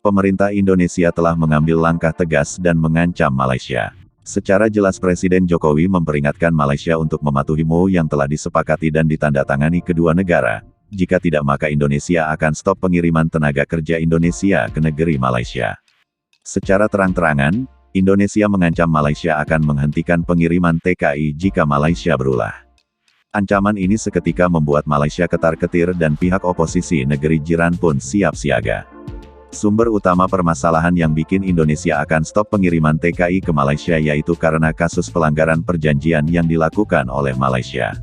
Pemerintah Indonesia telah mengambil langkah tegas dan mengancam Malaysia. Secara jelas Presiden Jokowi memperingatkan Malaysia untuk mematuhi MOU yang telah disepakati dan ditandatangani kedua negara. Jika tidak maka Indonesia akan stop pengiriman tenaga kerja Indonesia ke negeri Malaysia. Secara terang-terangan, Indonesia mengancam Malaysia akan menghentikan pengiriman TKI jika Malaysia berulah. Ancaman ini seketika membuat Malaysia ketar-ketir dan pihak oposisi negeri jiran pun siap siaga. Sumber utama permasalahan yang bikin Indonesia akan stop pengiriman TKI ke Malaysia yaitu karena kasus pelanggaran perjanjian yang dilakukan oleh Malaysia.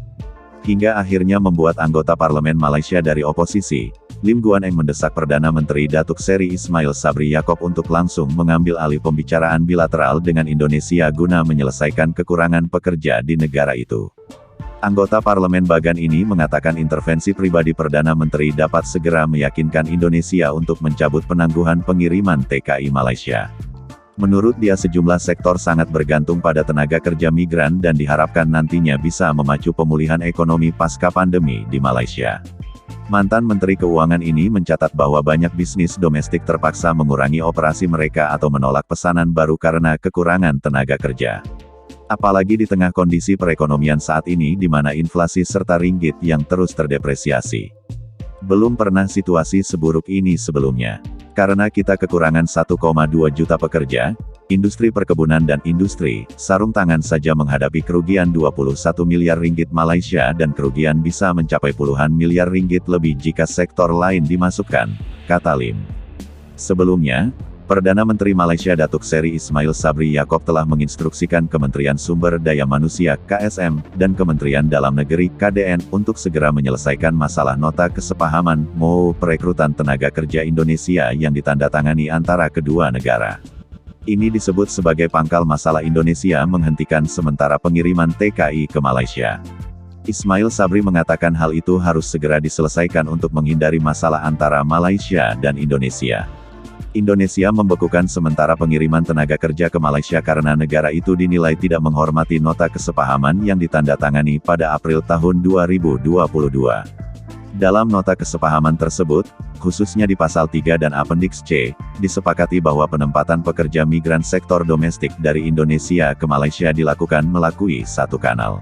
Hingga akhirnya membuat anggota parlemen Malaysia dari oposisi, Lim Guan Eng mendesak Perdana Menteri Datuk Seri Ismail Sabri Yaakob untuk langsung mengambil alih pembicaraan bilateral dengan Indonesia guna menyelesaikan kekurangan pekerja di negara itu. Anggota parlemen Bagan ini mengatakan intervensi pribadi Perdana Menteri dapat segera meyakinkan Indonesia untuk mencabut penangguhan pengiriman TKI Malaysia. Menurut dia sejumlah sektor sangat bergantung pada tenaga kerja migran dan diharapkan nantinya bisa memacu pemulihan ekonomi pasca pandemi di Malaysia. Mantan Menteri Keuangan ini mencatat bahwa banyak bisnis domestik terpaksa mengurangi operasi mereka atau menolak pesanan baru karena kekurangan tenaga kerja. Apalagi di tengah kondisi perekonomian saat ini di mana inflasi serta ringgit yang terus terdepresiasi. Belum pernah situasi seburuk ini sebelumnya. Karena kita kekurangan 1,2 juta pekerja, industri perkebunan dan industri sarung tangan saja menghadapi kerugian 21 miliar ringgit Malaysia dan kerugian bisa mencapai puluhan miliar ringgit lebih jika sektor lain dimasukkan, kata Lim. Sebelumnya, Perdana Menteri Malaysia Datuk Seri Ismail Sabri Yaakob telah menginstruksikan Kementerian Sumber Daya Manusia (KSM) dan Kementerian Dalam Negeri (KDN) untuk segera menyelesaikan masalah nota kesepahaman MOU perekrutan tenaga kerja Indonesia yang ditandatangani antara kedua negara. Ini disebut sebagai pangkal masalah Indonesia menghentikan sementara pengiriman TKI ke Malaysia. Ismail Sabri mengatakan hal itu harus segera diselesaikan untuk menghindari masalah antara Malaysia dan Indonesia. Indonesia membekukan sementara pengiriman tenaga kerja ke Malaysia karena negara itu dinilai tidak menghormati nota kesepahaman yang ditandatangani pada April tahun 2022. Dalam nota kesepahaman tersebut, khususnya di Pasal 3 dan Appendix C, disepakati bahwa penempatan pekerja migran sektor domestik dari Indonesia ke Malaysia dilakukan melalui satu kanal.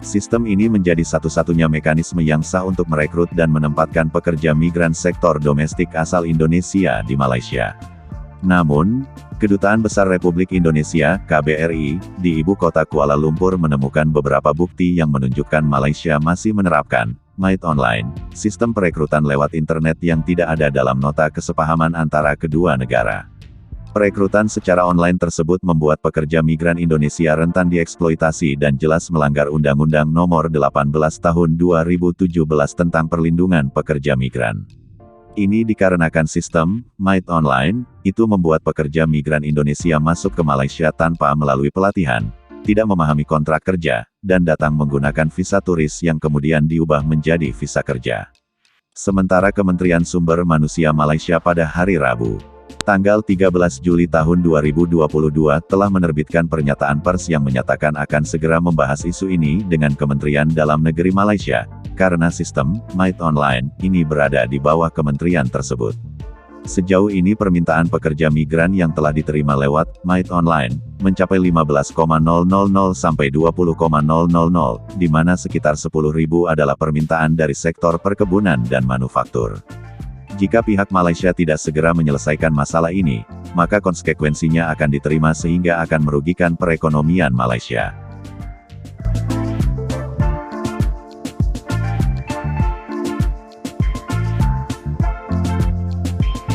Sistem ini menjadi satu-satunya mekanisme yang sah untuk merekrut dan menempatkan pekerja migran sektor domestik asal Indonesia di Malaysia. Namun, Kedutaan Besar Republik Indonesia (KBRI) di Ibu Kota Kuala Lumpur menemukan beberapa bukti yang menunjukkan Malaysia masih menerapkan MIT Online, sistem perekrutan lewat internet yang tidak ada dalam nota kesepahaman antara kedua negara. Perekrutan secara online tersebut membuat pekerja migran Indonesia rentan dieksploitasi dan jelas melanggar Undang-Undang Nomor 18 Tahun 2017 tentang Perlindungan Pekerja Migran. Ini dikarenakan sistem MIT Online itu membuat pekerja migran Indonesia masuk ke Malaysia tanpa melalui pelatihan, tidak memahami kontrak kerja, dan datang menggunakan visa turis yang kemudian diubah menjadi visa kerja. Sementara Kementerian Sumber Manusia Malaysia pada hari Rabu, tanggal 13 Juli tahun 2022 telah menerbitkan pernyataan pers yang menyatakan akan segera membahas isu ini dengan Kementerian Dalam Negeri Malaysia, karena sistem MIT Online ini berada di bawah kementerian tersebut. Sejauh ini permintaan pekerja migran yang telah diterima lewat MIT Online mencapai 15,000 sampai 20,000, di mana sekitar 10.000 adalah permintaan dari sektor perkebunan dan manufaktur. Jika pihak Malaysia tidak segera menyelesaikan masalah ini, maka konsekuensinya akan diterima sehingga akan merugikan perekonomian Malaysia.